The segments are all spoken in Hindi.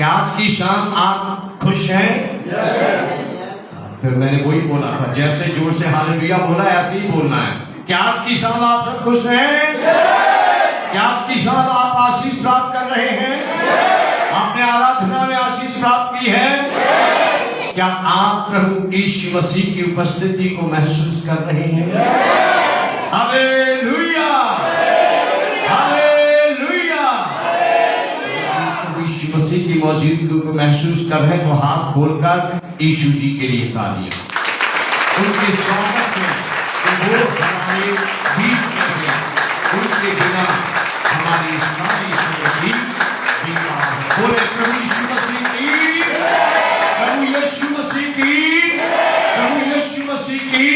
क्या आज की शाम आप खुश हैं? फिर मैंने वही बोला था, जैसे जोर से हालेलुया बोला ऐसे ही बोलना है। क्या आज की शाम आप सब खुश हैं? क्या आज की शाम आप आशीष प्राप्त कर रहे हैं? आपने आराधना में आशीष प्राप्त की है? क्या आप प्रभु यीशु मसीह की उपस्थिति को महसूस कर रहे हैं? Hallelujah, hallelujah. प्रभु यीशु मसीह की मौजूदगी को महसूस कर रहे हैं तो हाथ खोलकर यीशु जी के लिए तालियां, उनके स्वागत में वो हमारे बीच में हैं। उनके बिना हमारी सारी जिंदगी बेकार है। बोले प्रभु यीशु मसीह की, प्रभु यीशु मसीह की, प्रभु यीशु मसीह की।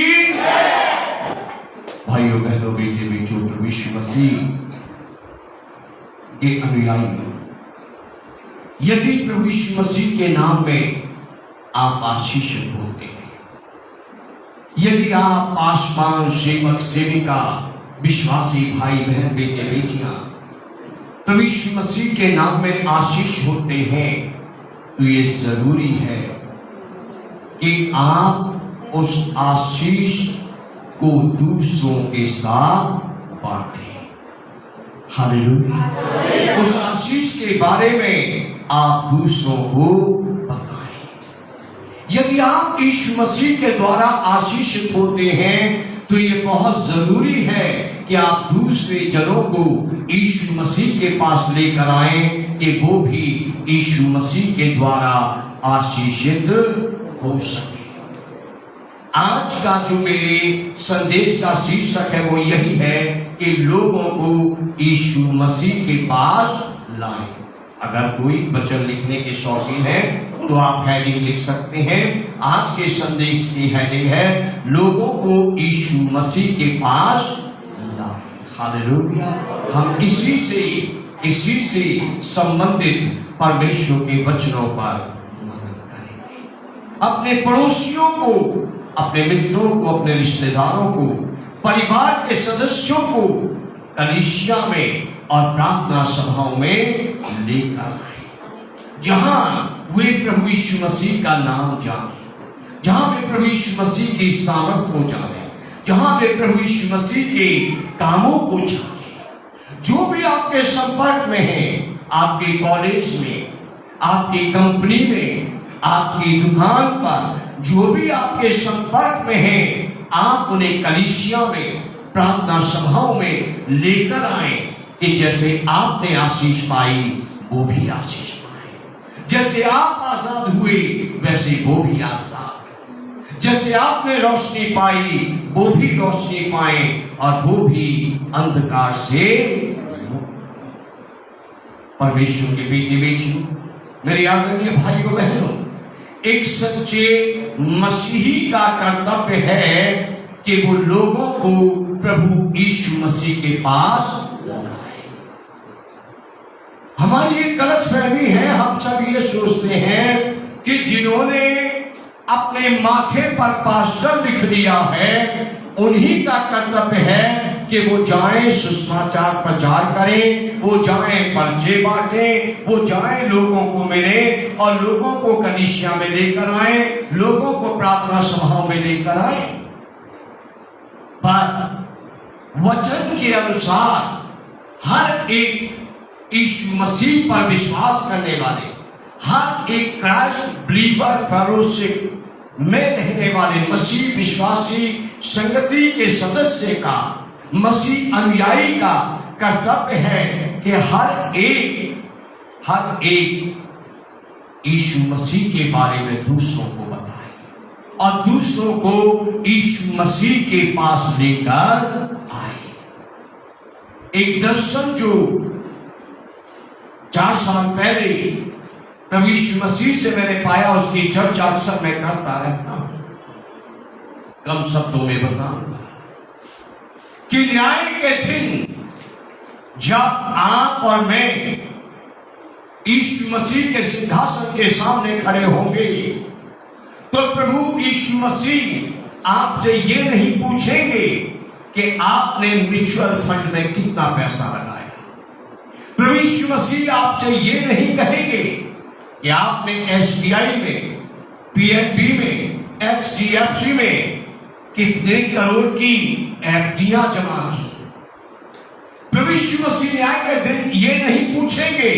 भाइयों बहनों बेटे बेटियों, प्रभु यीशु मसीह के अनुयायी हो, यदि प्रभु यीशु मसीह के नाम में आप आशीषित होते हैं, यदि आप पासवान सेवक सेविका विश्वासी भाई बहन बेटे बेटियां प्रभु यीशु मसीह के नाम में आशीष होते हैं, तो ये जरूरी है कि आप उस आशीष को दूसरों के साथ बांटें। हालेलुया। उस आशीष के बारे में आप दूसरों को बताएं। यदि आप यीशु मसीह के द्वारा आशीषित होते हैं तो ये बहुत जरूरी है कि आप दूसरे जनों को यीशु मसीह के पास लेकर आएं कि वो भी यीशु मसीह के द्वारा आशीषित हो सके। आज का जो मेरे संदेश का शीर्षक है वो यही है कि लोगों को यीशु मसीह के पास लाएं। अगर कोई वचन लिखने के शौकीन है तो आप हेडिंग लिख सकते हैं। आज के संदेश की हेडिंग है लोगों को यीशु मसीह के पास लाएं। हालेलुया। हम इसी से संबंधित परमेश्वर के वचनों पर मनन करेंगे। अपने पड़ोसियों को, अपने मित्रों को, अपने रिश्तेदारों को, परिवार के सदस्यों को कलीसिया में और प्रार्थना सभाओं में लेकर आए, जहां वे प्रभु यीशु मसीह का नाम जाने, जहां वे प्रभु यीशु मसीह की सामर्थ को जाने, जहां वे प्रभु यीशु मसीह के कामों को जाने। जो भी आपके संपर्क में है, आपके कॉलेज में, आपकी कंपनी में, आपकी दुकान पर, जो भी आपके संपर्क में है, आप उन्हें कलीसिया में, प्रार्थना सभाओं में लेकर आए कि जैसे आपने आशीष पाई वो भी आशीष पाए। जैसे आप आजाद हुए वैसे वो भी आजाद। जैसे आपने रोशनी पाई वो भी रोशनी पाए और वो भी अंधकार से मुक्त। परमेश्वर के बेटे बेटियों, मेरे आदरणीय भाइयों बहनों, एक सच्चे मसीही का कर्तव्य है कि वो लोगों को प्रभु यीशु मसीह के पास लाए। हमारी एक गलत फहमी है, हम सब ये सोचते हैं कि जिन्होंने अपने माथे पर पास्टर लिख लिया है उन्हीं का कर्तव्य है कि वो जाएं सुसमाचार प्रचार करें, वो जाएं पर्चे बांटें, वो जाएं लोगों को मिले और लोगों को कलीसिया में लेकर आए, लोगों को प्रार्थना सभाओं में लेकर आए। पर वचन के अनुसार हर एक यीशु मसीह पर विश्वास करने वाले, हर एक क्राइस्ट बिलीवर फेलोशिप में रहने वाले मसीह विश्वासी संगति के सदस्य का, मसीह अनुयायी का कर्तव्य है कि हर एक यीशु मसीह के बारे में दूसरों को बताए और दूसरों को यीशु मसीह के पास लेकर आए। एक दर्शन जो 4 साल पहले प्रभु यीशु मसीह से मैंने पाया, उसकी चर्चा अक्सर मैं करता रहता हूं। कम शब्दों में बताऊंगा कि न्याय के दिन जब आप और मैं यीशु मसीह के सिंहासन के सामने खड़े होंगे तो प्रभु यीशु मसीह आपसे ये नहीं पूछेंगे कि आपने म्यूचुअल फंड में कितना पैसा लगाया। प्रभु यीशु मसीह आपसे ये नहीं कहेंगे कि आपने SBI में, PNB में, HDFC में कितने करोड़ की FD'यां जमा की। प्रभु यीशु मसीह न्याय के दिन ये नहीं पूछेंगे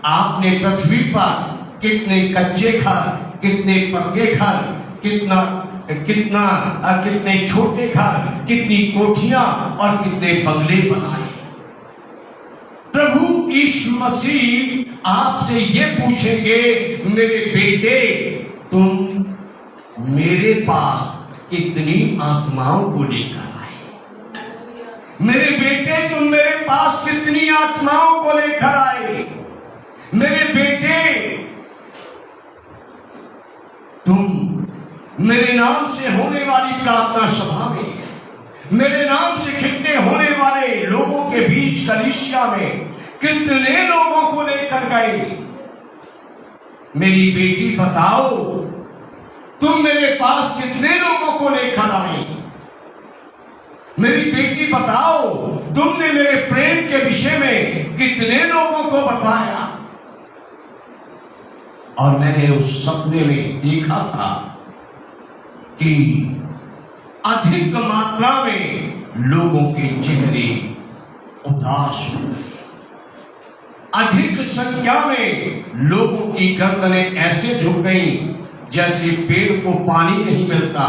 आपने पृथ्वी पर कितने कच्चे घर, कितने पक्के घर, कितने छोटे घर, कितनी कोठियां और कितने बंगले बनाए। प्रभु यीशु मसीह आपसे ये पूछेंगे, मेरे बेटे तुम मेरे पास कितनी आत्माओं को लेकर आए। मेरे बेटे तुम मेरे पास कितनी आत्माओं को लेकर आए। मेरे बेटे तुम मेरे नाम से होने वाली प्रार्थना सभा में, मेरे नाम से कितने होने वाले लोगों के बीच कलीसिया में कितने लोगों को लेकर गए। मेरी बेटी बताओ तुम मेरे पास कितने लोगों को लेकर आई। मेरी बेटी बताओ तुमने मेरे प्रेम के विषय में कितने लोगों को बताया। और मैंने उस सपने में देखा था कि अधिक मात्रा में लोगों के चेहरे उदास हो गए। अधिक संख्या में लोगों की गर्दनें ऐसे झुक गईं जैसे पेड़ को पानी नहीं मिलता,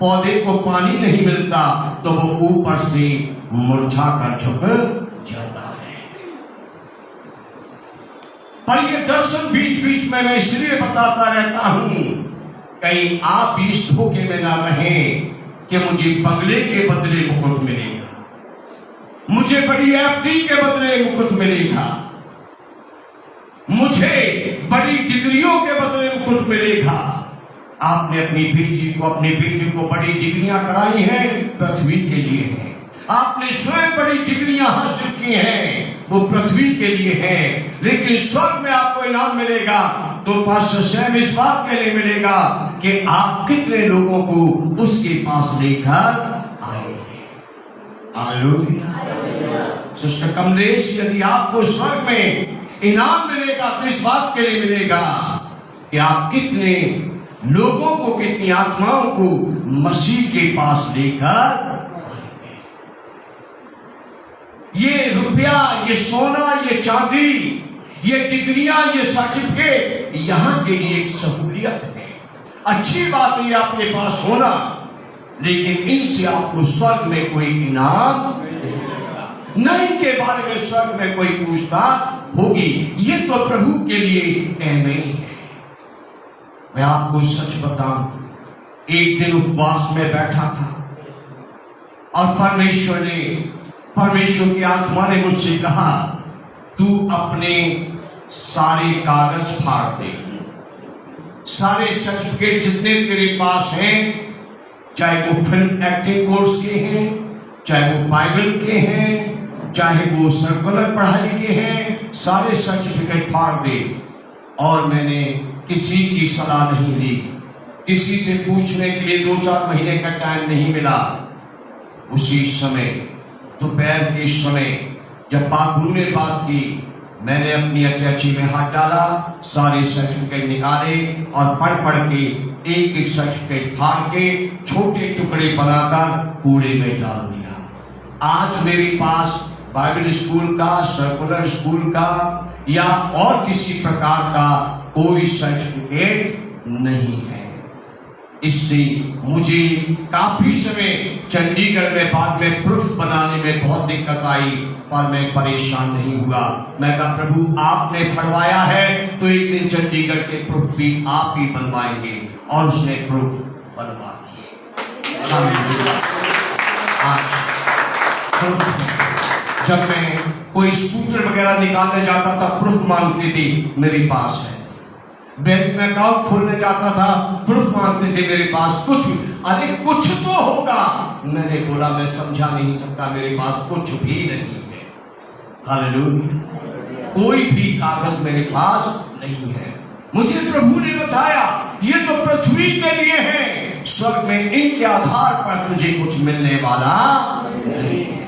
पौधे को पानी नहीं मिलता तो वो ऊपर से मुरझा कर झुक जाता है। पर ये दर्शन बीच बीच में मैं इसलिए बताता रहता हूं कहीं आप भी इस धोखे में ना रहें कि मुझे बंगले के बदले मुकुट मिलेगा, मुझे बड़ी FD के बदले मुकुट मिलेगा, मुझे बड़ी डिग्रियों के बदले मुकुट मिलेगा। आपने अपनी बेटी को, अपने बेटे को बड़ी डिग्रियां कराई हैं, पृथ्वी के लिए हैं। आपने स्वयं बड़ी डिग्रियां हासिल की हैं, वो पृथ्वी के लिए हैं। लेकिन स्वर्ग में आपको इनाम मिलेगा तो पास्टर स्वयं इस बात के लिए मिलेगा कि आप कितने लोगों को उसके पास लेकर आए। हालेलुया। सिस्टर कमलेश, यदि आपको स्वर्ग में इनाम मिलेगा तो इस बात के लिए मिलेगा कि आप कितने लोगों को, कितनी आत्माओं को मसीह के पास लेकर। ये रुपया, ये सोना, ये चांदी, ये डिग्रियां, ये सर्टिफिकेट यहां के लिए एक सहूलियत है। अच्छी बात है आपके पास होना, लेकिन इनसे आपको स्वर्ग में कोई इनाम नहीं, इनके बारे में स्वर्ग में कोई पूछताछ होगी। ये तो प्रभु के लिए अहम ही है। मैं आपको सच बताऊं, एक दिन उपवास में बैठा था और परमेश्वर की आत्मा ने मुझसे कहा, तू अपने सारे कागज फाड़ दे, सारे सर्टिफिकेट जितने तेरे पास हैं, चाहे वो फिल्म एक्टिंग कोर्स के हैं, चाहे वो बाइबल के हैं, चाहे वो सर्कुलर पढ़ाई के हैं, सारे सर्टिफिकेट फाड़ दे। और मैंने किसी की सलाह नहीं ली, किसी से पूछने के लिए 2-4 महीने का टाइम नहीं मिला। उसी समय, दोपहर के समय जब बाबू ने बात की, मैंने अपनी अटैची में हाथ डाला, सारे सर्टिफिकेट निकाले और पढ़ के एक एक सर्टिफिकेट फाड़ के छोटे टुकड़े बनाकर कूड़े में डाल दिया। आज मेरे पास बाइबल स्कूल का, सर्कुलर स्कूल का या और किसी प्रकार का कोई सर्टिफिकेट नहीं है। इससे मुझे काफी समय चंडीगढ़ में बाद में प्रूफ बनाने में बहुत दिक्कत आई, पर मैं परेशान नहीं हुआ। मैं कहा, प्रभु आपने फड़वाया है तो एक दिन चंडीगढ़ के प्रूफ भी आप ही बनवाएंगे। और उसने प्रूफ बनवा दिए। आज जब मैं कोई स्कूटर वगैरह निकालने जाता था, प्रूफ मांगती थी, मेरे पास है। बैंक में अकाउंट खोलने जाता था, प्रूफ मांगते थे, मेरे पास कुछ भी। अरे कुछ तो होगा। मैंने बोला, मैं समझा नहीं सकता, मेरे पास कुछ भी नहीं है। हालेलुया। कोई भी कागज मेरे पास नहीं है। मुझे प्रभु ने बताया, ये तो पृथ्वी के लिए है, स्वर्ग में इनके आधार पर तुझे कुछ मिलने वाला नहीं है।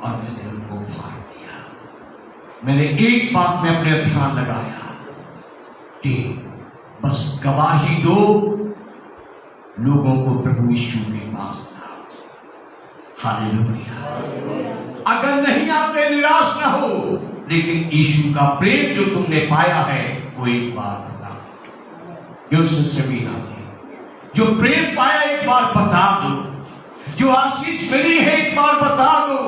और मैंने उनको फाड़ दिया। मैंने एक बात में अपने ध्यान लगाया, कि बस गवाही दो, लोगों को प्रभु यीशु के पास लाओ। हालेलुया। अगर नहीं आते निराश ना हो, लेकिन यीशु का प्रेम जो तुमने पाया है वो एक बार बता दो। जो प्रेम पाया एक बार बता दो, जो आशीष मिली है एक बार बता दो,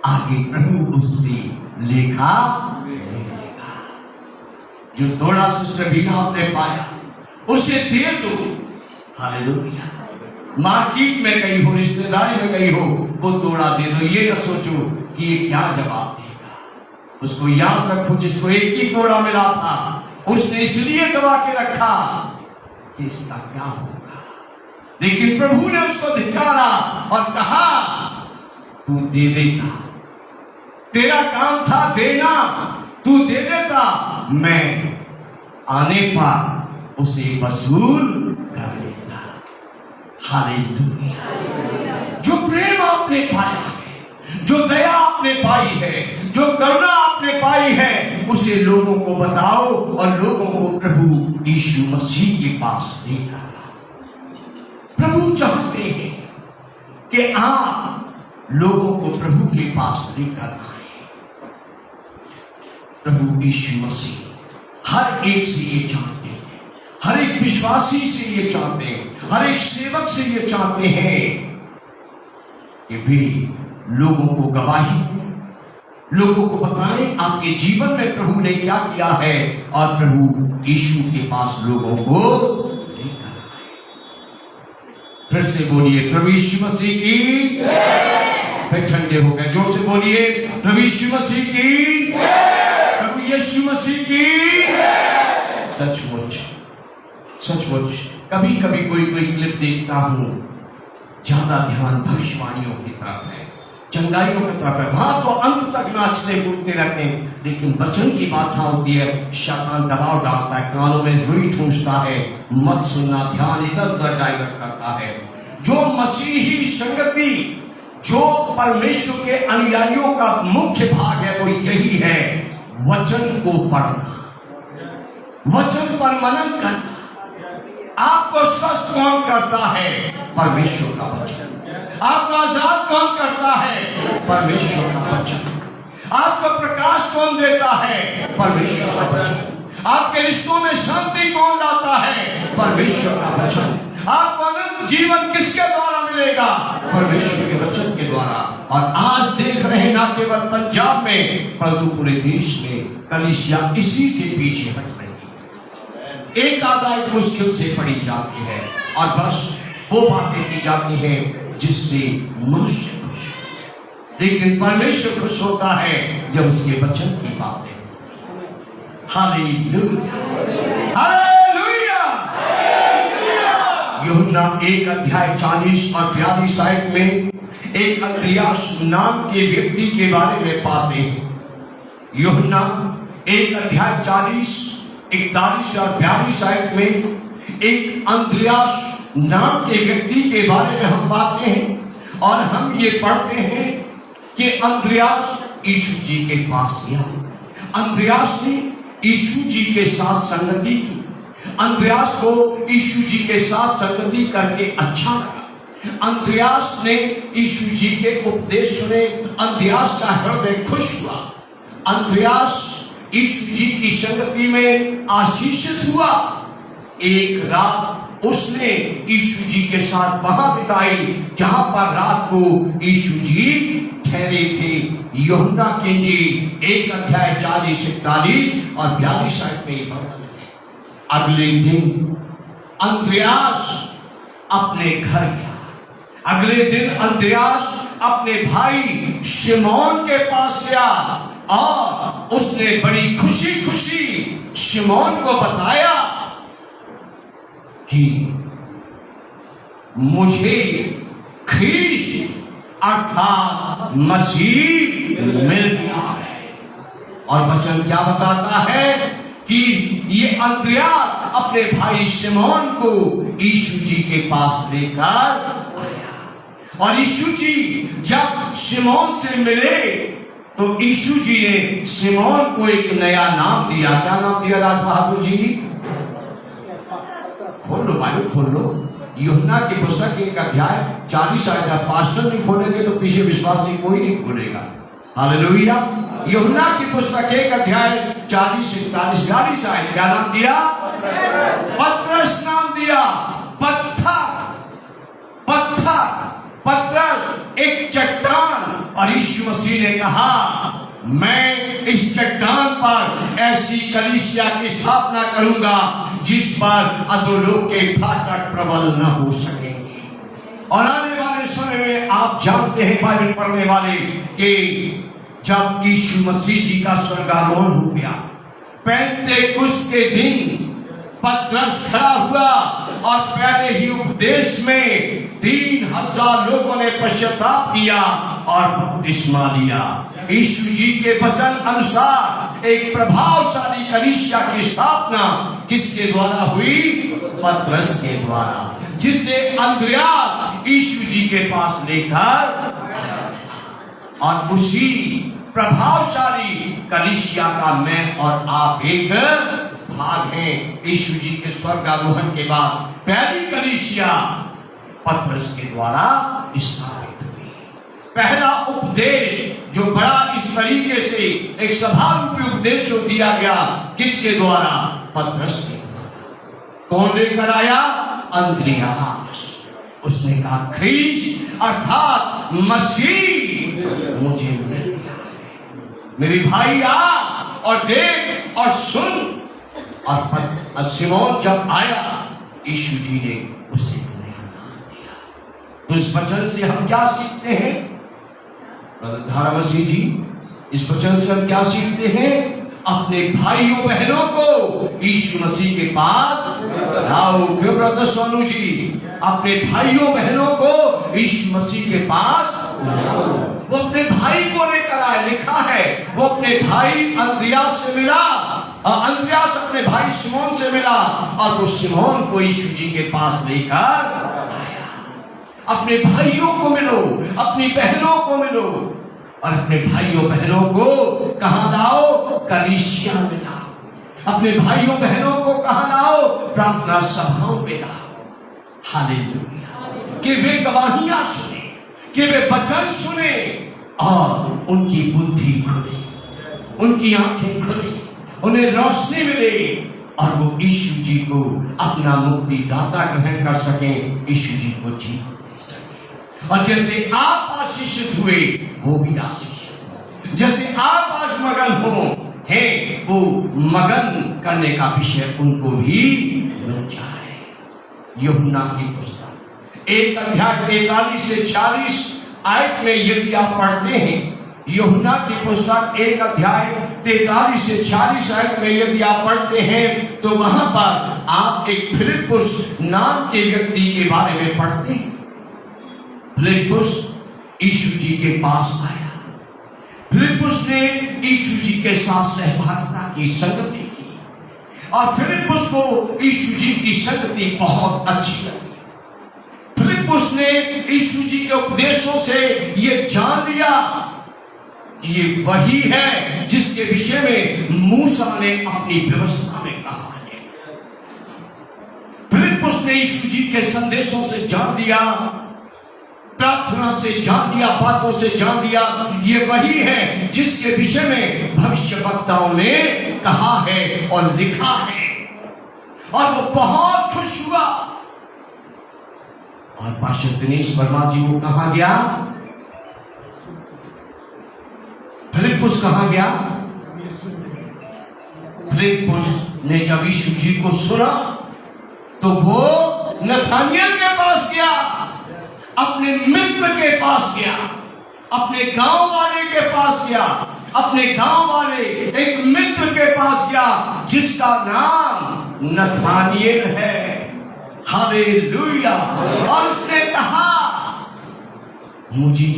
आगे प्रभु उससे लेखा लेगा। जो थोड़ा सिस्टर बीना आपने पाया उसे दे दो। हालेलुया। मार्केट में गई हो, रिश्तेदारी में गई हो, वो तोड़ा दे दो। ये न सोचो कि ये क्या जवाब देगा। उसको याद रखो, जिसको एक ही तोड़ा मिला था उसने इसलिए दबा के रखा कि इसका क्या होगा, लेकिन प्रभु ने उसको धिक्कारा और कहा तू दे देगा, तेरा काम था देना, तू दे देता, मैं आने पर उसे वसूल कर लेता। हालेलुया। जो प्रेम आपने पाया है, जो दया आपने पाई है, जो करुणा आपने पाई है, उसे लोगों को बताओ और लोगों को प्रभु यीशु मसीह के पास लेकर आओ। प्रभु चाहते हैं कि आप लोगों को प्रभु के पास लेकर आए। प्रभु यीशु मसीह हर एक से ये चाहते हैं, हर एक विश्वासी से ये चाहते हैं, हर एक सेवक से ये चाहते हैं कि वे लोगों को गवाही दें, लोगों को बताएं आपके जीवन में प्रभु ने क्या किया है, और प्रभु यीशु के पास लोगों को लेकर आए। फिर से बोलिए प्रभु यीशु मसीह की जय। फिर ठंडे हो गए, जोर से बोलिए प्रभु यीशु मसीह की जय। प्रभु यीशु मसीह की जय। सचमुच सचमुच कभी कभी कोई क्लिप देखता हूं, ज्यादा ध्यान भविष्यवाणियों की तरफ है, चंगाइयों की तरफ है। वहां तो अंत तक नाचते कूदते रहते हैं, लेकिन वचन की बात होती है, शैतान दबाव डालता है, कानों में रुई ठूंसता है, मत सुनना, ध्यान इधर उधर डाइवर्ट करता है। जो मसीही संगति, जो परमेश्वर के अनुयायियों का मुख्य भाग है, वो यही है वचन को पढ़ना, वचन पर मनन करना। आपको स्वस्थ कौन करता है? परमेश्वर का वचन। आपको आजाद कौन करता है? परमेश्वर का वचन। आपको प्रकाश कौन देता है? परमेश्वर का वचन। आपके रिश्तों में शांति कौन लाता है? परमेश्वर का वचन। आपको अनंत जीवन किसके द्वारा मिलेगा? परमेश्वर के वचन के द्वारा। और आज देख रहे हैं, ना केवल पंजाब में परंतु पूरे देश में कलीसिया इसी से पीछे हट रही है। एक आदायक मुश्किल से पड़ी जाती है और बस वो बातें की जाती हैं जिससे मनुष्य खुश, लेकिन परमेश्वर खुश होता है जब उसके वचन की बातें। Hallelujah, hallelujah. यूहन्ना 1 अध्याय 40 और 42 आयत में एक अंद्रियास नाम के व्यक्ति के बारे में पाते हैं। यूहन्ना 1 अध्याय 40, 41 और 42 आयत में एक अंद्रियास नाम के व्यक्ति के बारे में हम पाते हैं और हम ये पढ़ते हैं कि अंद्रियास यीशु जी के पास गया। अंद्रियास ने यीशु जी के साथ संगति की। अंद्रियास को यीशु जी के साथ संगति करके अच्छा लगा। अंद्रियास ने यीशु जी के उपदेश सुने। अंद्रियास का हृदय खुश हुआ। अंद्रियास यीशु जी की संगति में आशीषित हुआ। एक रात उसने यीशु जी के साथ वहां बिताई जहां पर रात को यीशु जी ठहरे थे। यूहन्ना की इंजील 1 अध्याय 40, 41 और 42 आयत में वर्णन है। अगले दिन अंद्रियास अपने घर गया। अगले दिन अंद्रियास अपने भाई शिमोन के पास गया और उसने बड़ी खुशी खुशी शिमोन को बताया कि मुझे ख्रीस्त अर्थात मसीह मिल गया है। और वचन क्या बताता है कि ये अंद्रियास अपने भाई शिमोन को यीशु जी के पास लेकर आया। और यीशु जी जब शिमोन से मिले तो यीशु जी ने सिमोन को एक नया नाम दिया। क्या नाम दिया राज बहादुर जी? खोल लो भाई, खोल लो यूहन्ना की पुस्तक 1 अध्याय 40 आयत। पास्टर नहीं खोलेंगे तो पीछे विश्वासी कोई नहीं खोलेगा। हालेलुया। यूहन्ना की पुस्तक 1 अध्याय 40-41 आयत। क्या नाम दिया? पतरस नाम दिया। पतरस एक चट्टान। और यीशु मसीह ने कहा मैं इस चट्टान पर ऐसी कलीसिया की स्थापना करूंगा जिस पर अधोलोक के फाटक प्रबल न हो सकेंगे। और आने वाले समय में आप जानते हैं बाइबल पढ़ने वाले कि जब यीशु मसीह जी का स्वर्गारोहण हो गया, पेंतेकुस्त के दिन पतरस खड़ा हुआ और पहले ही उपदेश में 3000 लोगों ने पश्चाताप किया और बपतिस्मा लिया। यीशु जी के वचन अनुसार एक प्रभावशाली कलीसिया की स्थापना किसके द्वारा हुई? पतरस के द्वारा, जिसे अंद्रयास यीशु जी के पास लेकर, और उसी प्रभावशाली कलीसिया का मैं और आप एक भाग हैं। यीशु जी के स्वर्गारोहण के बाद पहली कलीसिया पतरस के द्वारा स्थापित हुई। पहला उपदेश जो बड़ा इस तरीके से एक सभा रूपी उपदेश जो दिया गया, किसके द्वारा? पतरस के द्वारा। कौन लेकर आया? अंद्रयास। उसने कहा ख्रीस्त अर्थात मसीह मुझे मिल गया है। मेरे भाई आ और देख और सुन। और सिमोन जब आया, यीशु जी ने उसे नया नाम दिया। तो इस वचन से हम क्या सीखते हैं? ब्रदर धारा मसीह जी, इस वचन से हम क्या सीखते हैं? अपने भाइयों बहनों को यीशु मसीह के पास लाओ। क्यों ब्रदर सोनू जी? अपने भाइयों बहनों को यीशु मसीह के पास लाओ। वो अपने भाई को लेकर आए। लिखा है वो अपने भाई अंद्रयास से मिला। अंद्रयास अपने भाई सिमोन से मिला और वो सिमोन को यीशु जी के पास लेकर आया। अपने भाइयों को मिलो, अपनी बहनों को मिलो, और अपने भाइयों बहनों को कहां लाओ? कलीसिया में लाओ। अपने भाइयों बहनों को कहां लाओ? प्रार्थना सभाओं में लाओ। हालेलुया। कि वे गवाहियां सुने, कि वे वचन सुने और उनकी बुद्धि खुले, उनकी आंखें खुले, उन्हें रोशनी मिले और वो यीशु जी को अपना मुक्तिदाता ग्रहण कर सके, यीशु जी को जीवन दे सके। और जैसे आप आशीषित हुए वो भी आशीषित हो। जैसे आप आज मगन हो हैं, वो मगन करने का विषय उनको भी मिल जाए। यूहन्ना की पुस्तक 1 अध्याय 43 से 46 आयत में यदि आप पढ़ते हैं, यूहन्ना की पुस्तक 1 अध्याय 43 से 46 आयत में यदि आप पढ़ते हैं तो वहां पर आप एक फिलिप्पुस नाम के व्यक्ति के बारे में पढ़ते हैं। फिलिप्पुस यीशु जी के पास आया। फिलिप्पुस ने यीशु जी के साथ सहभागिता की, संगति की, और फिलिप्पुस को यीशु जी की संगति बहुत अच्छी लगी। फिलिप्पुस ने यीशु जी के उपदेशों से ये जान लिया कि ये वही है जिसके विषय में मूसा ने अपनी व्यवस्था में कहा है। फिलिप्पुस ने यीशु जी के संदेशों से जान लिया, प्रार्थना से जान लिया, बातों से जान लिया, ये वही है जिसके विषय में भविष्यवक्ताओं ने कहा है और लिखा है। और वो बहुत खुश हुआ। और पास्टर दिनेश वर्मा जी वो कहां गया? फिलिप्पुस कहां गया? फिलिप्पुस ने जब यीशु जी को सुना तो वो नथानियल के पास गया, अपने मित्र के पास गया, अपने गांव वाले के पास गया, अपने गांव वाले एक मित्र के पास गया जिसका नाम नथानियल है। हालेलुया। और उसने कहा मुझे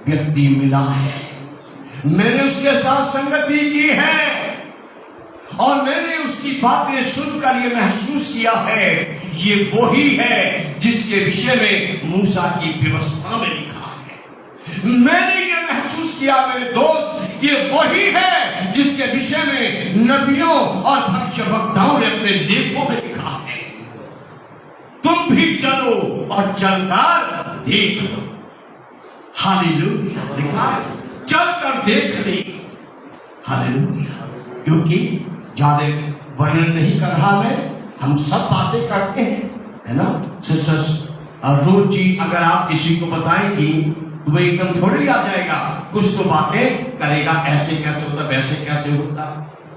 व्यक्ति मिला है, मैंने उसके साथ संगति की है और मैंने उसकी बातें सुनकर ये महसूस किया है ये वही है जिसके विषय में मूसा की व्यवस्था में लिखा है। मैंने ये महसूस किया मेरे दोस्त, ये वही है जिसके विषय में नबियों और भविष्यवक्ताओं ने अपने लेखों में लिखा है। तुम भी चलो और चलकर देख लो। हालेलुया, लिखा है चलकर देख ले। हालेलुया, क्योंकि ज्यादा वर्णन नहीं कर रहा मैं, हम सब बातें करते हैं, है ना सिस्टर्स। रोज जी अगर आप किसी को बताएंगी तो वो एकदम थोड़ी आ जाएगा, कुछ तो बातें करेगा, ऐसे कैसे होता, वैसे कैसे होता।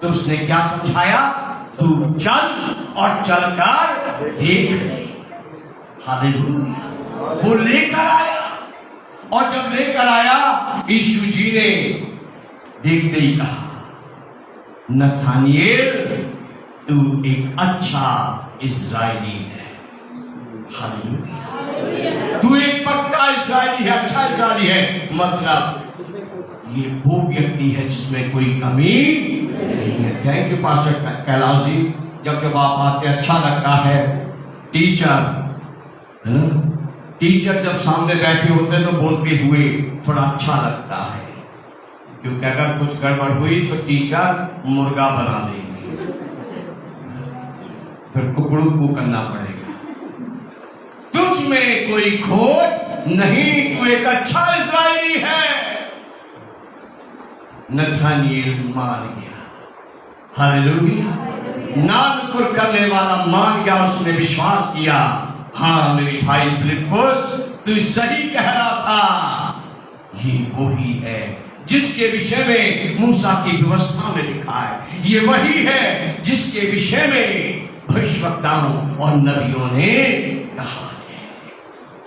तो उसने क्या समझाया, तू चल और चलकर देख ले। हालेलुया, वो लेकर आया, और जब लेकर आया यीशु जी ने देखते ही कहा, नथानिएल तू एक अच्छा इज़राइली है। हालेलुया, तू एक पक्का इज़राइली है, अच्छा इज़राइली है। मतलब ये वो व्यक्ति है जिसमें कोई कमी नहीं है। Thank you pastor Kailash ji, जब जब आप आते अच्छा लगता है। टीचर है ना, टीचर जब सामने बैठे होते हैं तो बोलते हुए थोड़ा अच्छा लगता है, क्योंकि अगर कुछ गड़बड़ हुई तो टीचर मुर्गा बना देंगे, फिर कुकड़ू को करना पड़ेगा। तुझ में कोई खोट नहीं, तू एक अच्छा इज़राइली है। नथानिएल मान गया। हालेलुया, नानपुर करने वाला मान गया, उसने विश्वास किया, हाँ मेरे भाई फिलिप्पुस तू सही कह रहा था, ये वही है जिसके विषय में मूसा की व्यवस्था में लिखा है, ये वही है जिसके विषय में भविष्यवक्ताओं और नबियों ने कहा है।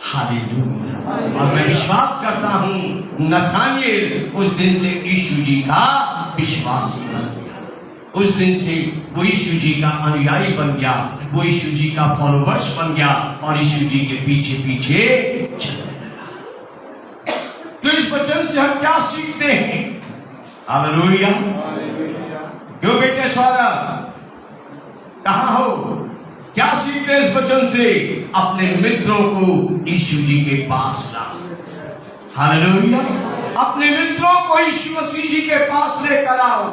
हालेलुया, और मैं विश्वास करता हूं नथानिएल उस दिन से यीशु जी का विश्वासी बन गया, उस दिन से वो यीशु जी का अनुयायी बन गया, वो यीशु जी का फॉलोवर्स बन गया और यीशु जी के पीछे पीछे चलने लगा। तो इस वचन से हम क्या सीखते हैं? हालेलुया, क्यों बेटे सौरभ कहां हो? क्या सीखते हैं इस वचन से? अपने मित्रों को यीशु जी के पास लाओ। हालेलुया, अपने मित्रों को यीशु मसीह जी के पास लेकर आओ।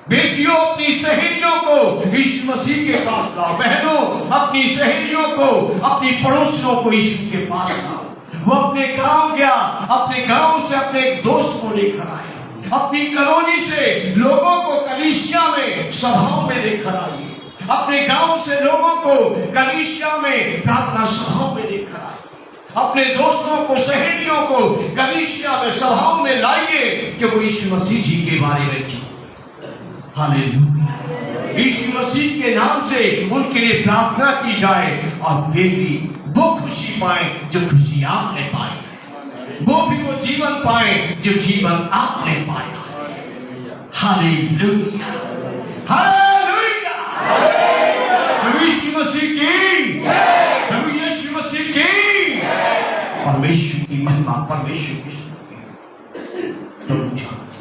बेटियों अपनी सहेलियों को यीशु मसीह के पास लाओ। बहनों अपनी सहेलियों को, अपनी पड़ोसियों को यीशु के पास लाओ। वो अपने गांव गया, अपने गांव से अपने एक दोस्त को लेकर आया, अपनी कॉलोनी से लोगों को कलीसिया में सभाओं में लेकर आइए, अपने गांव से लोगों को कलीसिया में प्रार्थना सभाओं में लेकर आइए, अपने दोस्तों को, सहेलियों को कलीसिया में सभाओं में लाइए कि वो यीशु मसीह जी के बारे में जाने। हालेलुया, यीशु मसीह के नाम से उनके लिए प्रार्थना की जाए और वे भी वो खुशी पाए जो खुशी आपने पाई, वो भी वो जीवन पाए जो जीवन आपने पाया। हालेलुया, हालेलुया, प्रभु यीशु मसीह की, प्रभु यीशु मसीह की, परमेश्वर की महिमा, परमेश्वर की प्रभु जानते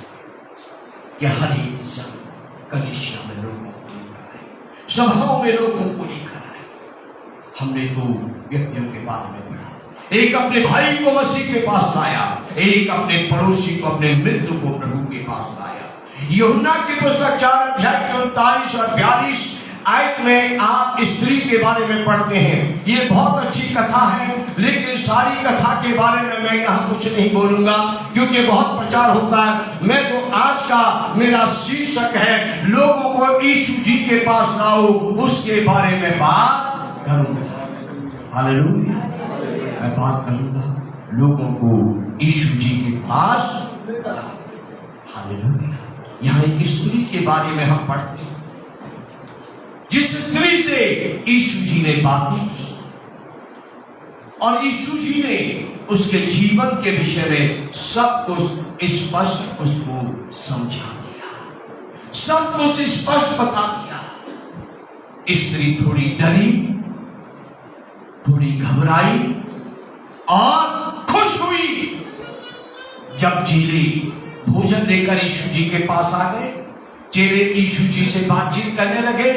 कि हर एक जन कलीसिया में लोगों को लेकर आए, सभाओं में लोगों को लेकर आए। हमने दो व्यक्तियों के बारे में पढ़ा, एक अपने भाई को मसीह के पास लाया, एक अपने पड़ोसी को, अपने मित्र को प्रभु के पास लाया। यूहन्ना की पुस्तक 4 अध्याय के 39 और 42 आयत में आप स्त्री के बारे में पढ़ते हैं। ये बहुत अच्छी कथा है, लेकिन सारी कथा के बारे में मैं यहाँ कुछ नहीं बोलूंगा क्योंकि बहुत प्रचार होता है। मैं जो आज का मेरा शीर्षक है, लोगों को यीशु जी के पास लाओ, उसके बारे में बात करूंगा। हालेलुया, मैं बात करूंगा लोगों को यीशु जी के पास लाओ। हालेलुया, यहाँ एक स्त्री के बारे में हम पढ़ते हैं, जिस स्त्री से यीशु जी ने बातें की और यीशु जी ने उसके जीवन के विषय में सब कुछ स्पष्ट उसको समझा दिया, सब कुछ स्पष्ट बता दिया। स्त्री थोड़ी डरी, थोड़ी घबराई और खुश हुई जब चेले भोजन लेकर यीशु जी के पास आ गए। चेले यीशु जी से बातचीत करने लगे।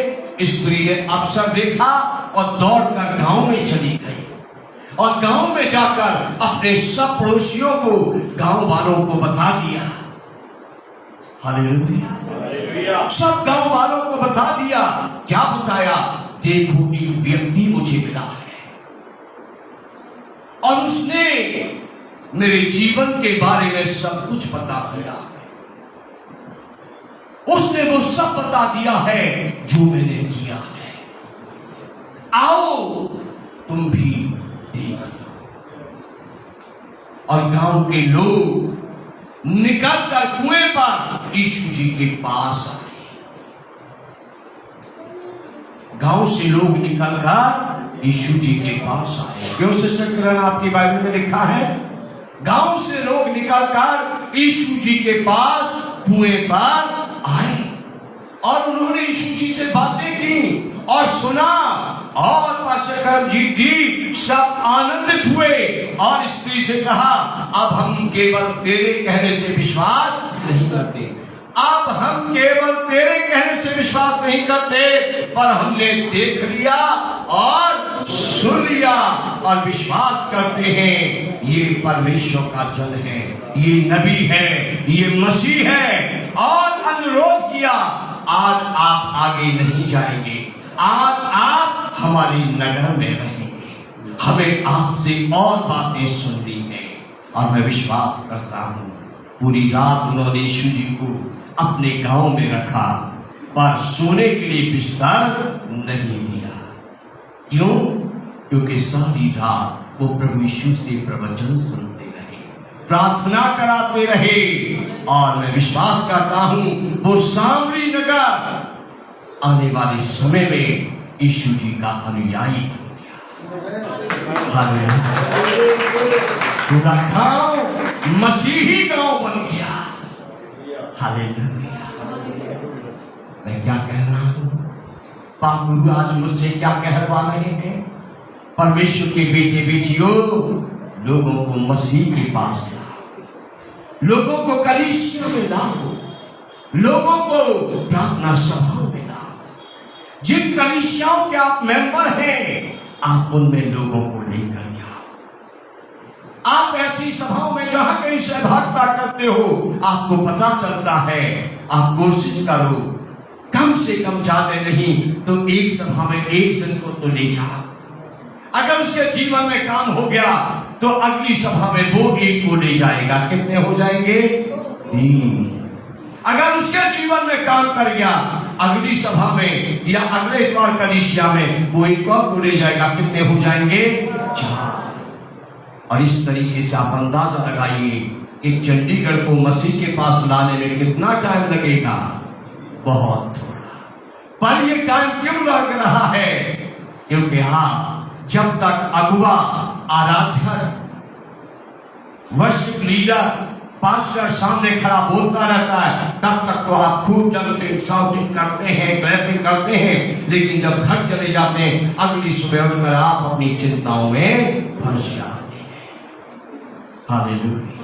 स्त्री ने अवसर देखा और दौड़कर गांव में चली गई और गांव में जाकर अपने सब पड़ोसियों को, गांव वालों को बता दिया। हालेलुया। सब गांव वालों को बता दिया। क्या बताया? देखो एक व्यक्ति मुझे मिला है और उसने मेरे जीवन के बारे में सब कुछ बता दिया। उसने वो सब बता दिया है जो मैंने किया है। आओ तुम भी देख लो। और गांव के लोग निकलकर कुएं पर यीशु जी के पास आए। गांव से लोग निकलकर यीशु जी के पास आए। क्यों सिस्टर आपकी बाइबल में लिखा है? गांव से लोग निकलकर यीशु जी के पास कुएं पर आए और उन्होंने यीशु जी से बातें की और सुना। और पास्टर करमजीत जी सब आनंदित हुए और स्त्री से कहा, अब हम केवल तेरे कहने से विश्वास नहीं करते, अब हम केवल तेरे कहने से विश्वास नहीं करते, पर हमने देख लिया और सुन लिया और विश्वास करते हैं ये परमेश्वर का जन है, ये नबी है, ये मसीह है। और अनुरोध किया, आज आप आगे नहीं जाएंगे, आज आप हमारी नगर में रहेंगे, हमें आपसे और बातें सुननी है। और मैं विश्वास करता हूँ पूरी रात उन्होंने यीशु जी को अपने गांव में रखा, पर सोने के लिए बिस्तर नहीं दिया। क्यों? क्योंकि सारी रात वो प्रभु यीशु से प्रवचन सुनते रहे, प्रार्थना कराते रहे। और मैं विश्वास करता हूं वो सामरी नगर आने वाले समय में यीशु जी का अनुयायी बन गया। पूरा गांव मसीही गांव बन गया। हालेलुया। मैं क्या कह रहा हूं? पापू आज मुझसे क्या कहवा रहे हैं? परमेश्वर के बेटे बेटियों, लोगों को मसीह के पास लाओ, लोगों को कलीसिया में लाओ, लोगों को प्रार्थना सभाओं में लाओ। जिन कलीसियाओं के आप मेंबर हैं, आप उनमें लोगों को लेकर जाओ। आप ऐसी सभाओं में जहां कहीं सहभागिता करते हो, आपको पता चलता है, आप कोशिश करो कम से कम जाते नहीं तो एक सभा में एक जन को तो ले जाओ। अगर उसके जीवन में काम हो गया तो अगली सभा में वो एक को ले जाएगा। कितने हो जाएंगे? 3। अगर उसके जीवन में काम कर गया, अगली सभा में या अगले इतवार कलीसिया में वो एक और को ले जाएगा। कितने हो जाएंगे? 4। और इस तरीके से आप अंदाजा लगाइए कि चंडीगढ़ को मसीह के पास लाने में कितना टाइम लगेगा? बहुत थोड़ा। पर ये टाइम क्यों लग रहा है? क्योंकि हाँ, जब तक अगुआ, आराधक, वर्शिप लीडर, पास्टर सामने खड़ा बोलता रहता है, तब तक तो आप खूब जंपिंग शाउटिंग करते हैं, क्लैपिंग करते हैं। लेकिन जब घर चले जाते हैं, अगली सुबह उठकर आप अपनी चिंताओं में फंस जाते हैं। हालेलुया।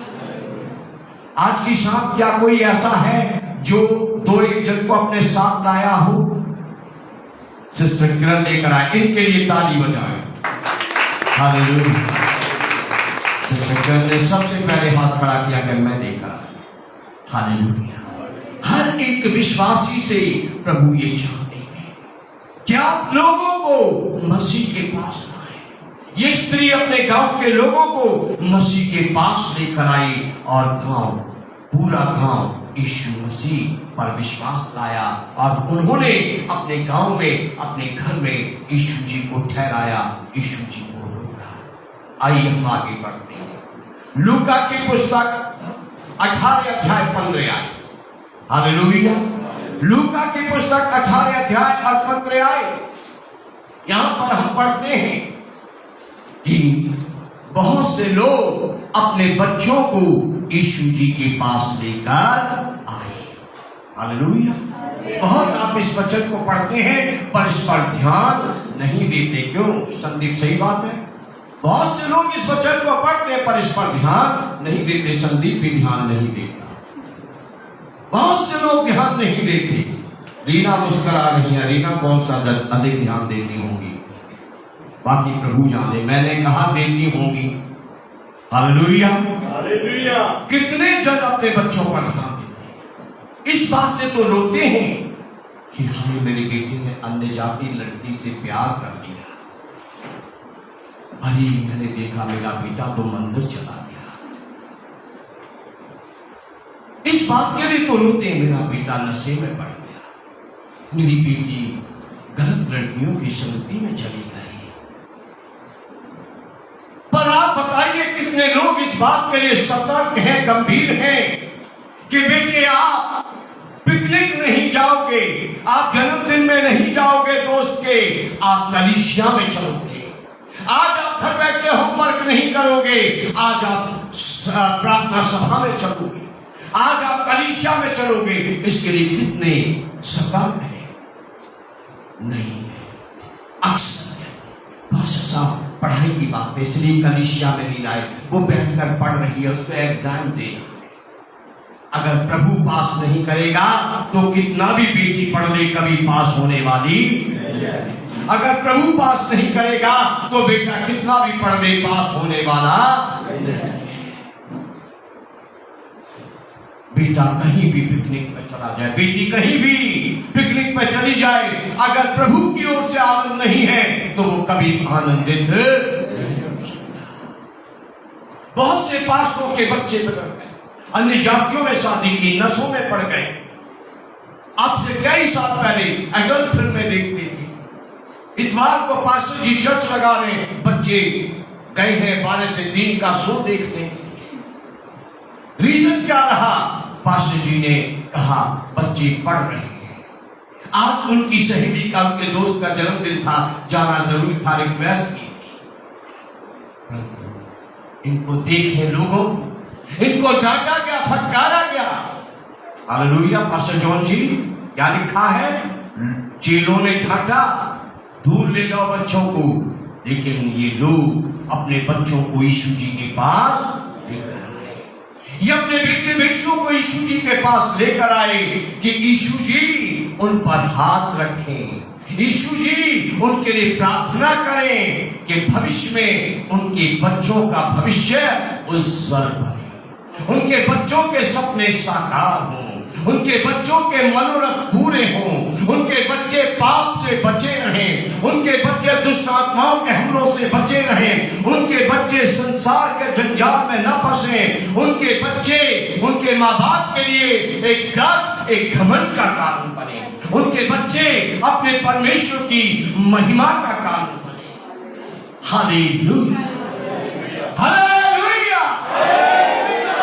आज की शाम क्या कोई ऐसा है जो 2-1 जन को अपने साथ लाया हो? सिस्टर किरण लेकर आए, इनके लिए ताली बजाएं। हालेलुया। सिस्टर किरण ने सबसे पहले हाथ खड़ा किया कि मैं लेकर आया। हालेलुया। हर एक विश्वासी से प्रभु ये चाहते हैं कि आप लोगों को मसीह के पास लाएं। ये स्त्री अपने गांव के लोगों को मसीह के पास लेकर आई और पूरा गांव यीशु मसीह पर विश्वास लाया और उन्होंने अपने गांव में, अपने घर में यीशु जी को ठहराया, यीशु जी को रोका। आइए हम आगे बढ़ते हैं। लूका की पुस्तक 18 अध्याय 15 आए। हालेलुया। लूका की पुस्तक 18 अध्याय और 15 आए। यहां पर हम पढ़ते हैं कि बहुत से लोग अपने बच्चों को यीशु जी के पास लेकर आए। हालेलुया। बहुत आप इस वचन को पढ़ते हैं पर इस पर ध्यान नहीं देते। क्यों? संदीप, सही बात है। बहुत से लोग इस वचन को पढ़ते हैं पर इस पर ध्यान नहीं देते। संदीप भी ध्यान नहीं देता। बहुत से लोग ध्यान नहीं देते। रीना मुस्कुरा रही है। रीना बहुत ज्यादा अधिक ध्यान देती होंगी। बाकी प्रभु जाने। मैंने कहा देती होंगी। हालेलुया। हालेलुया। कितने जन अपने बच्चों पर ध्यान देते, इस बात से तो रोते हैं कि हाय मेरी बेटी ने अन्य जाति लड़की से प्यार कर लिया, अरे मैंने देखा मेरा बेटा तो मंदिर चला गया। इस बात के लिए तो रोते हैं, मेरा बेटा नशे में पड़ गया, मेरी बेटी गलत लड़कियों की संगति में चली गई। पर आप बताइए कितने लोग इस बात के लिए सतर्क हैं, गंभीर हैं कि बेटे आप पिकनिक नहीं जाओगे, आप जन्मदिन में नहीं जाओगे दोस्त के, आप कलीसिया में चलोगे। आज आप घर बैठ के होमवर्क नहीं करोगे, आज आप प्रार्थना सभा में चलोगे, आज आप कलीसिया में चलोगे। इसके लिए कितने सतर्क हैं? नहीं है। अक्सर पास्टर साहब पढ़ाई की बात है इसलिए कलीसिया में नहीं लाए, वो बैठकर पढ़ रही है, उसको एग्जाम देना। अगर प्रभु पास नहीं करेगा तो कितना भी बेटी पढ़ ले कभी पास होने वाली। अगर प्रभु पास नहीं करेगा तो बेटा कितना भी पढ़ ले पास होने वाला। बेटा कहीं भी पिकनिक में चला जाए, बेटी कहीं भी पिकनिक में चली जाए, अगर प्रभु की ओर से आनंद नहीं है तो वो कभी आनंदित नहीं हो सकता। बहुत से पास्टरों के बच्चे बिगड़ गए, अन्य जातियों में शादी की, नशों में पड़ गए। आपसे कई साल पहले एडल्ट फिल्में देखती थी, इतवार को पास्टर जी चर्च लगा रहे, बच्चे गए हैं 12 से 3 का शो देखने। रीजन क्या रहा? पास्टर जी ने कहा बच्चे पढ़ रहे हैं। आज उनकी सहेली का, उनके दोस्त का जन्मदिन था, जाना जरूरी था, रिक्वेस्ट की थी। परंतु इनको देखे लोगों, इनको डांटा गया, फटकारा गया। हालेलुया। पास्टर जॉन जी क्या लिखा है? चेलों ने डांटा, दूर ले जाओ बच्चों को, लेकिन ये लोग अपने बच्चों को यीशु जी के पास लेकर आए। ये अपने बेटे बेटियों को यीशु जी के पास लेकर आए कि यीशु जी उन पर हाथ रखें, यीशु जी उनके लिए प्रार्थना करें कि भविष्य में उनके बच्चों का भविष्य उज्जवल बने, उनके बच्चों के सपने साकार हों, उनके बच्चों के मनोरथ पूरे हों, उनके बच्चे पाप से बचे रहें, उनके बच्चे दुष्ट आत्माओं के हमलों से बचे रहें, उनके बच्चे संसार के जंजाल में न फंसे, उनके बच्चे उनके माँ बाप के लिए एक गर्व, एक घमंड का कारण बने, उनके बच्चे अपने परमेश्वर की महिमा का कारण बने। Hallelujah, hallelujah,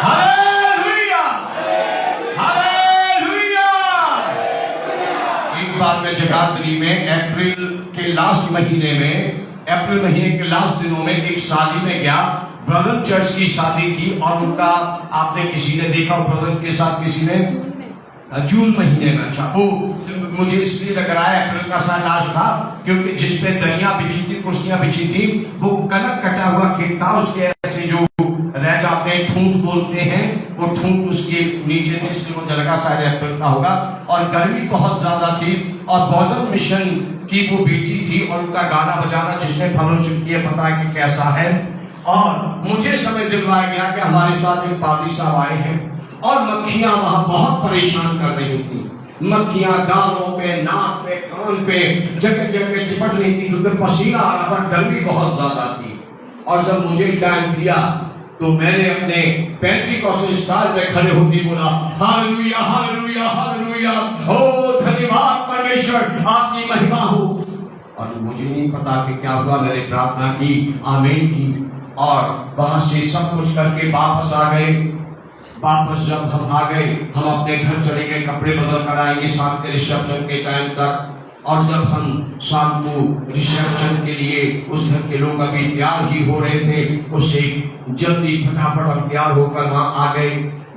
hallelujah, hallelujah. एक बार मैं जगाधरी में अप्रैल के लास्ट महीने में, अप्रैल महीने के लास्ट दिनों में एक शादी में गया। ब्रदर चर्च की शादी थी और उनका आपने किसी ने देखा, ब्रदर के साथ किसी ने जून महीने में। अच्छा, वो मुझे इसलिए लग रहा है अप्रैल का साल लास्ट था क्योंकि जिसपे दरिया बिछी थी, कुर्सियां बिछी थी, वो कनक कटा हुआ खेत था, उसके ऐसे जो रह जाते हैं, ठूंठ बोलते हैं, वो ठूंठ उसके नीचे थे, इसलिए मुझे लगा शायद अप्रैल का होगा। और गर्मी बहुत ज्यादा थी और बौद्धन मिशन की वो बेटी थी और उनका गाना बजाना जिसने फेलोशिप किया पता है कि कैसा है। और मुझे समय दिलवाया गया कि हमारे साथ एक पादरी साहब आए हैं और मक्खियां वहां बहुत परेशान कर रही थी। मक्खियां गालों पे, नाक पे, कान पे, जगह जगह चिपट रही थी क्योंकि पसीना आ रहा था, गर्मी बहुत ज्यादा थी। और जब मुझे टाइम दिया तो मैंने अपने पेंटिकॉस्टल स्टाइल में खड़े होकर बोला हालेलुया, हालेलुया, हालेलुया, ओ धन्यवाद परमेश्वर, आपकी महिमा हो। और मुझे नहीं पता कि क्या हुआ, मैंने प्रार्थना की, आमीन की और वहां से सब कुछ करके वापस आ गए। वापस जब हम आ गए, हम अपने घर चले गए, कपड़े बदल कर आएंगे शाम के रिसेप्शन के टाइम तक। और जब हम शाम को रिसेप्शन के लिए, उस घर के लोग अभी तैयार ही हो रहे थे, उससे जल्दी फटाफट हम तैयार होकर वहां आ गए।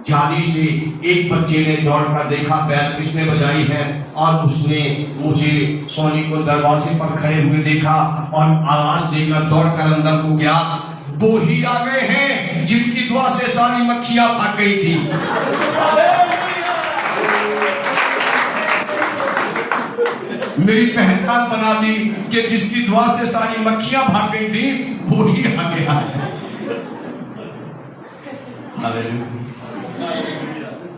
जाली से एक बच्चे ने दौड़कर देखा बैल किसने बजाई है और उसने मुझे सोनी को दरवाजे पर खड़े हुए देखा और आवाज देकर दौड़कर अंदर को गया। वो ही आ गए हैं जिनकी दुआ से सारी मक्खियां भाग गई थी। मेरी पहचान बना दी कि जिसकी दुआ से सारी मक्खियां भाग गई थी वो ही आ गया है।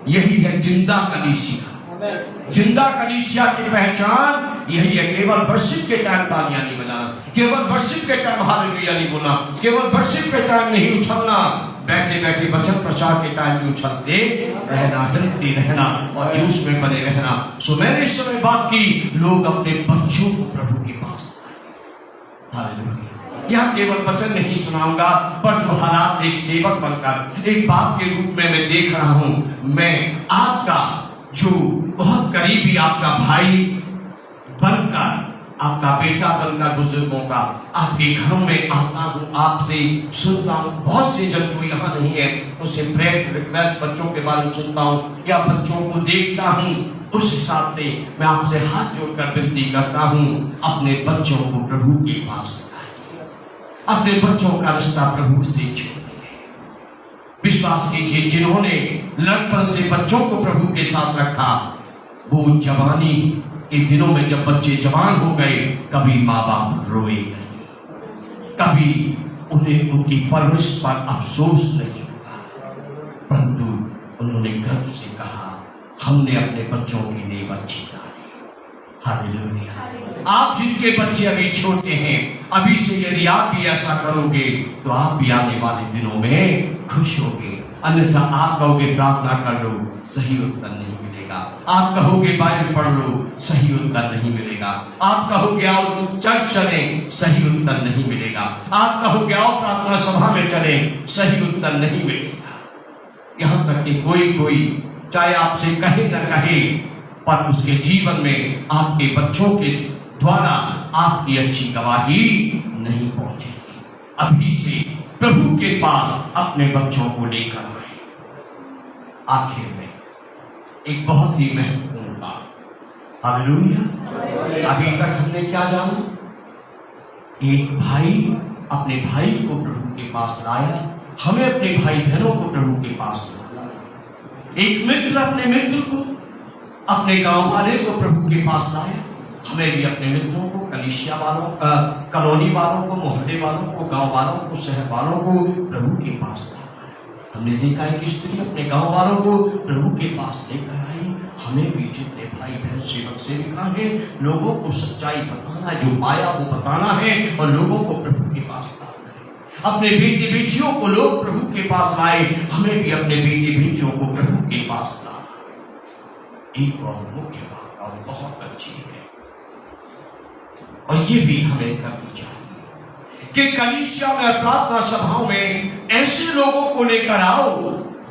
यही है जिंदा कलीसिया। जिंदा कलीसिया की पहचान यही है। केवल वर्शिप के टाइम तालियां नहीं बजाना, केवल वर्शिप के टाइम हालेलुया नहीं बोलना, केवल वर्शिप के टाइम नहीं उछलना, बैठे बैठे वचन प्रचार के टाइम भी उछलते रहना, हिलते रहना और जोश में बने रहना। सो मैंने इस समय बात की, लोग अपने बच्चों को प्रभु के पास लाएं। हालेलुया। यह केवल वचन नहीं सुनाऊंगा, पर जो हालात एक सेवक बनकर एक बाप के रूप में मैं देख रहा हूं, मैं आपका जो बहुत करीबी आपका भाई बनकर, आपका बेटा बनकर, बुजुर्गों का आपके घरों में आता हूं, आपसे सुनता हूं। बहुत से जन जो यहाँ नहीं है उससे प्रेयर रिक्वेस्ट बच्चों के बारे में सुनता हूं या बच्चों को देखता हूं, उस हिसाब से मैं आपसे हाथ जोड़कर विनती करता हूं, अपने बच्चों को प्रभु के पास लाइए, अपने बच्चों का रिश्ता प्रभु से जोड़िए। विश्वास कीजिए, जिन्होंने लड़पन से बच्चों को प्रभु के साथ रखा, वो जवानी के दिनों में जब बच्चे जवान हो गए, कभी माँ बाप रोए नहीं, कभी उन्हें उनकी परवरिश पर अफसोस नहीं हुआ, परंतु उन्होंने गर्व से कहा, हमने अपने बच्चों की नींव अच्छी डाली। हालेलुया। आप जिनके बच्चे अभी छोटे हैं, अभी से यदि आप भी ऐसा करोगे तो आप भी आने वाले दिनों में खुश होगे। अन्यथा आप कहोगे प्रार्थना कर लो, सही उत्तर नहीं मिलेगा। आप कहोगे बाइबल पढ़ लो, सही उत्तर नहीं मिलेगा। आप कहोगे आओ चर्च चले, सही उत्तर नहीं मिलेगा। आप कहोगे आओ प्रार्थना सभा में चले, सही उत्तर नहीं मिलेगा। यहां तक कि कोई चाहे आपसे कहे न कहे, पर उसके जीवन में आपके बच्चों के द्वारा आपकी अच्छी गवाही नहीं पहुंचेगी। अभी से प्रभु के पास अपने बच्चों को लेकर आए। आखिर में एक बहुत ही महत्वपूर्ण बात, हालेलुया। अभी तक हमने क्या जाना? एक भाई अपने भाई को प्रभु के पास लाया, हमें अपने भाई बहनों को प्रभु के पास लाया। एक मित्र अपने मित्र को, अपने गांव वाले को प्रभु के पास लाया, हमें भी अपने मित्रों को, कलीसिया वालों, कॉलोनी वालों को, मोहल्ले वालों को, गांव वालों को, शहर वालों को प्रभु के पास लाया। हमने देखा है कि स्त्री अपने गांव वालों को प्रभु के पास लेकर आई। हमें भी जितने भाई बहन सेवक सेविका हैं, लोगों को सच्चाई बताना, जो पाया वो बताना है और लोगों को प्रभु के पास लाना है। अपने बेटी बेटियों को लोग प्रभु के पास लाए, हमें भी अपने बेटी बेटियों को प्रभु के पास लाना। एक और मुख्य बात और बहुत अच्छी है, और ये भी हमें करनी चाहिए कि कलीसिया में, प्रार्थना सभाओं में ऐसे लोगों को लेकर आओ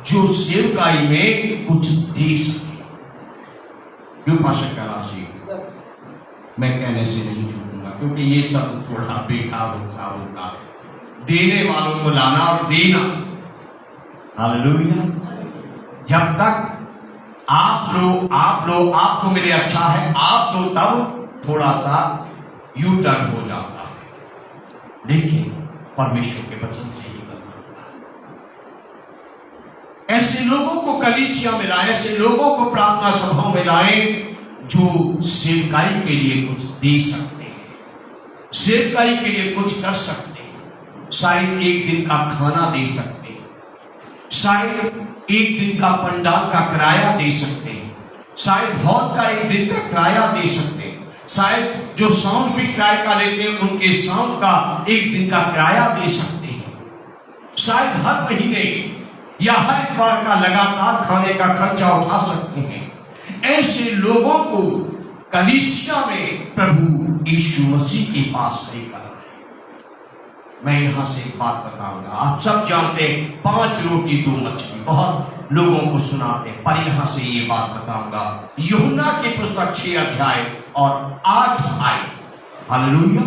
जो सेवकाई में कुछ दे सके। पाशा का राशि मैं कहने से नहीं चूकूंगा, क्योंकि ये सब थोड़ा बेकार होता है। देने वालों को लाना और देना, हालेलुया। जब तक आपको मिले अच्छा है, आप दो तब थोड़ा सा यू टर्न हो जाता है, लेकिन परमेश्वर के वचन से ही बदलना। ऐसे लोगों को कलीसिया में लाए, ऐसे लोगों को प्रार्थना सभाओं में लाए जो सेवकाई के लिए कुछ दे सकते हैं, सेवकाई के लिए कुछ कर सकते हैं। शायद एक दिन का खाना दे सकते हैं, शायद एक दिन का पंडाल का किराया दे सकते हैं, शायद हॉल का एक दिन का किराया दे सकते हैं, शायद जो साउंड भी किराए का लेते हैं उनके साउंड का एक दिन का किराया दे सकते हैं, शायद हर महीने या हर इतवार का लगातार खाने का खर्चा उठा सकते हैं। ऐसे लोगों को कलीसिया में प्रभु यीशु मसीह के पास लेकर आए। मैं यहां से एक बात बताऊंगा, आप सब जानते हैं 5 रोटी 2 मछली बहुत लोगों को सुनाते हैं, पर यहां से ये बात बताऊंगा। यूहन्ना की पुस्तक 6 अध्याय और 8 आयत, हालेलुया।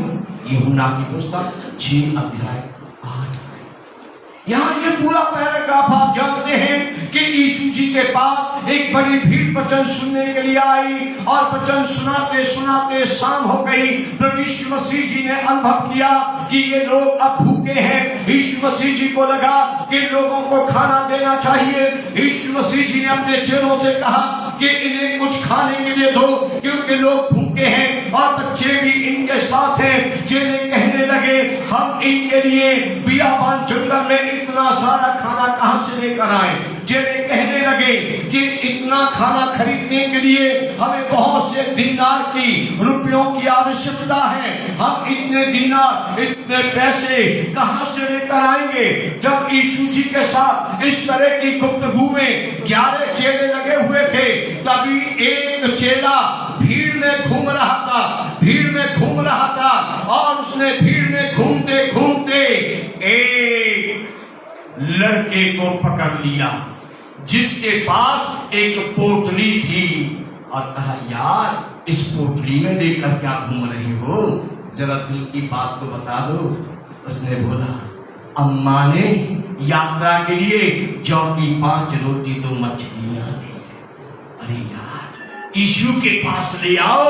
यूहन्ना की पुस्तक 6 अध्याय 8 आयत। यहां ये पूरा पैराग्राफ आप जानते हैं कि यीशु जी के पास एक बड़ी भीड़ वचन सुनने के लिए आई, और वचन सुनाते सुनाते शाम हो गई। प्रभु यीशु मसीह जी ने अनुभव किया कि ये लोग अब भूखे हैं। यीशु मसीह जी को लगा कि लोगों को खाना देना चाहिए। यीशु मसीह जी ने अपने चेलों से कहा कि इन्हें कुछ खाने के लिए दो, क्योंकि लोग भूखे हैं और बच्चे भी इनके साथ हैं। चेले कहने लगे, हम इनके लिए बियाबान जंगल में इतना सारा खाना कहां से लेकर आए। चेले कहने लगे कि इतना खाना खरीदने के लिए हमें बहुत से दिनार की, रुपयों की आवश्यकता है। हम इतने दिनार, इतने पैसे कहां से लेकर आएंगे। जब यीशु जी के साथ इस तरह की गुफ्तगू में 11 चेले लगे हुए थे, तभी एक चेला भीड़ में घूम रहा था और उसने भीड़ में घूमते घूमते एक लड़के को पकड़ लिया जिसके पास एक पोटली थी और कहा, यार इस पोटली में लेकर क्या घूम रहे हो, जरा दिल की बात को बता दो। उसने बोला, अम्मा ने यात्रा के लिए जौ की 5 रोटी 2 मछलियां दी। अरे यार, यीशु के पास ले आओ,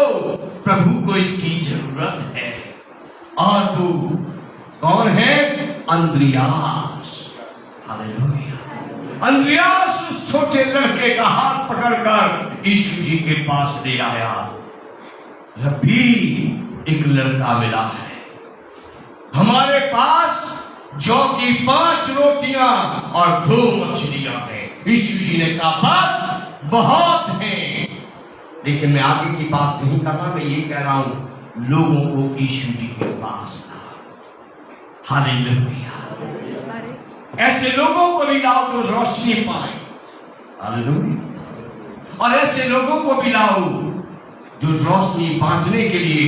प्रभु को इसकी जरूरत है। और वो कौन है? अंद्रियास। हालेलुया। अंद्रियास उस छोटे लड़के का हाथ पकड़कर यीशु जी के पास ले आया। रब्बी, एक लड़का मिला है, हमारे पास जौ की 5 रोटियां और 2 मछलियां हैं। यीशु जी ने कहा, बस बहुत हैं। लेकिन मैं आगे की बात नहीं कर रहा, मैं ये कह रहा हूं, लोगों को यीशु जी के पास लाओ। हालेलुया। ऐसे लोगों को भी लाओ जो रोशनी पाए। हालेलुया। और ऐसे लोगों को भी लाओ जो रोशनी बांटने के लिए,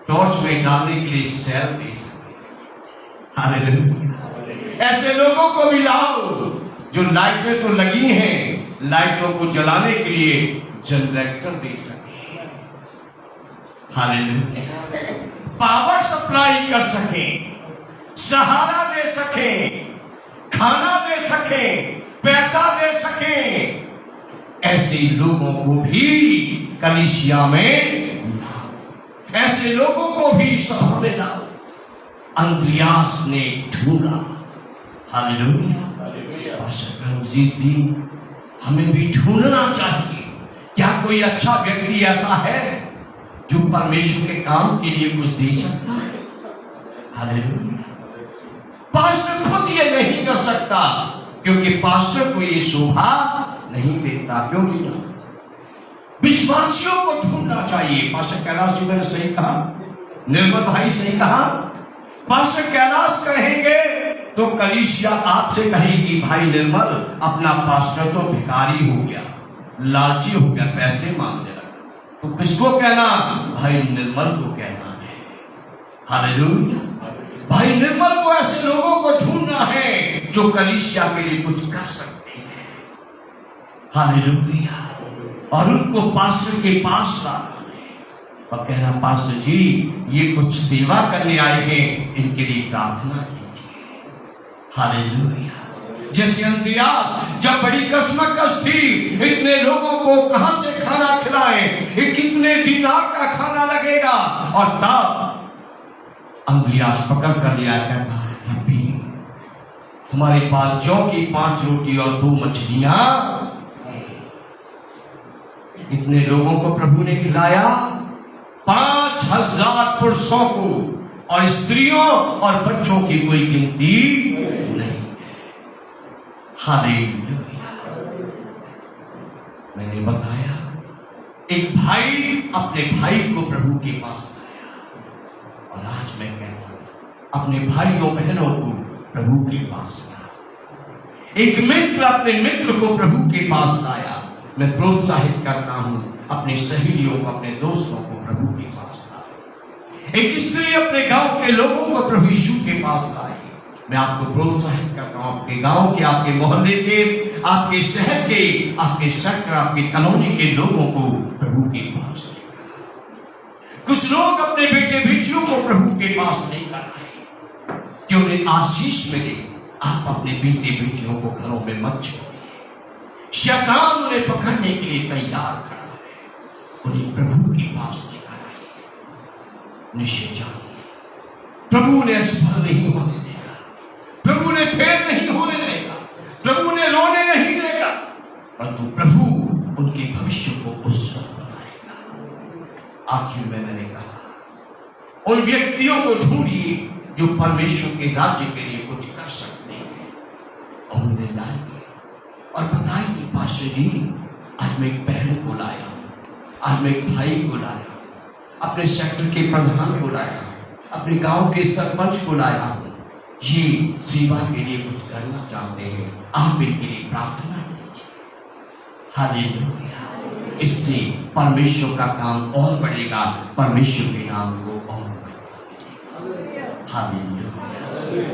टॉर्च में डालने के लिए सेल दे सके। हालेलुया। ऐसे लोगों को भी लाओ जो लाइटें तो लगी हैं, लाइटों को जलाने के लिए जनरेटर दे सके। हालेलुया। पावर सप्लाई कर सके, सहारा दे सके, खाना दे सके, पैसा दे सके। ऐसे लोगों को भी कलीसिया में लाओ, ऐसे लोगों को भी सभा में लाओ। अंद्रियास ने ढूंढा। हालेलुया। पास्टर रंजीत जी, हमें भी ढूंढना चाहिए। क्या कोई अच्छा व्यक्ति ऐसा है जो परमेश्वर के काम के लिए कुछ दे सकता है? हालेलुया। पास्टर खुद ये नहीं कर सकता क्योंकि पास्टर को ये शोभा नहीं देता। क्यों नहीं? विश्वासियों को ढूंढना चाहिए। पास्टर कैलाश जी मैंने सही कहा, निर्मल भाई सही कहा। पास्टर कैलाश कहेंगे तो कलीसिया आपसे कहेगी, भाई निर्मल अपना पास्टर तो भिखारी हो गया, लालची हो गया, पैसे मांगने लगा। तो किसको कहना? भाई निर्मल को कहना है। हालेलुया। भाई निर्मल को ऐसे लोगों को ढूंढना है जो कलीसिया के लिए कुछ कर सकते हैं। हालेलुया। और उनको पास्टर के पास लाना है और कहना, पास्टर जी ये कुछ सेवा करने आए हैं, इनके लिए प्रार्थना कीजिए। हालेलुया। जैसे अंद्रियास, जब बड़ी कसमकस थी, इतने लोगों को कहां से खाना खिलाए, कितने दिनार का खाना लगेगा, और तब अंद्रियास पकड़ कर लिया, कहता है, रब्बी हमारे पास जौ की 5 रोटी और 2 मछलियां। इतने लोगों को प्रभु ने खिलाया, 5000 पुरुषों को, और स्त्रियों और बच्चों की कोई गिनती नहीं। हालेलुया। मैंने बताया, एक भाई अपने भाई को प्रभु के पास लाया, और आज मैं कहता हूं, अपने भाइयों बहनों को प्रभु के पास लाया। एक मित्र अपने मित्र को प्रभु के पास लाया। मैं प्रोत्साहित करता हूं अपनी सहेलियों को, अपने दोस्तों को प्रभु के पास लाए। एक स्त्री अपने गांव के लोगों को प्रभु यीशु के पास लाई। मैं आपको प्रोत्साहित करता हूं, आपके गांव के, आपके मोहल्ले के, आपके शहर के, आपके सेक्टर, आपकी कॉलोनी के लोगों को प्रभु के पास लेकर। कुछ लोग अपने बेटे बेटियों को प्रभु के पास लेकर आए कि उन्हें आशीष मिले। आप अपने बेटे बेटियों को घरों में मत छोड़िए। शैतान उन्हें पकड़ने के लिए तैयार खड़ा है। उन्हें प्रभु के पास लेकर आइए। निश्चय जानिए, प्रभु ने असफल नहीं होने देगा, प्रभु ने फेल नहीं होने देगा, प्रभु ने रोने नहीं देगा, परंतु प्रभु उनके भविष्य को उज्जवल आखिर में मैंने कहा, उन व्यक्तियों को ढूंढिए जो परमेश्वर के राज्य के लिए कुछ कर सकते हैं और उन्हें लाइए और बताइए, पास्टर जी आज मैं एक बहन को लाया, आज मैं एक भाई को लाया, अपने सेक्टर के प्रधान को लाया, अपने गांव के सरपंच को लाया हूं, ये सेवा के लिए कुछ करना चाहते हैं, आप इनके लिए प्रार्थना कीजिए। हालेलुया। इससे परमेश्वर का काम और बढ़ेगा, परमेश्वर के नाम को और बढ़ेगा। हालेलुया।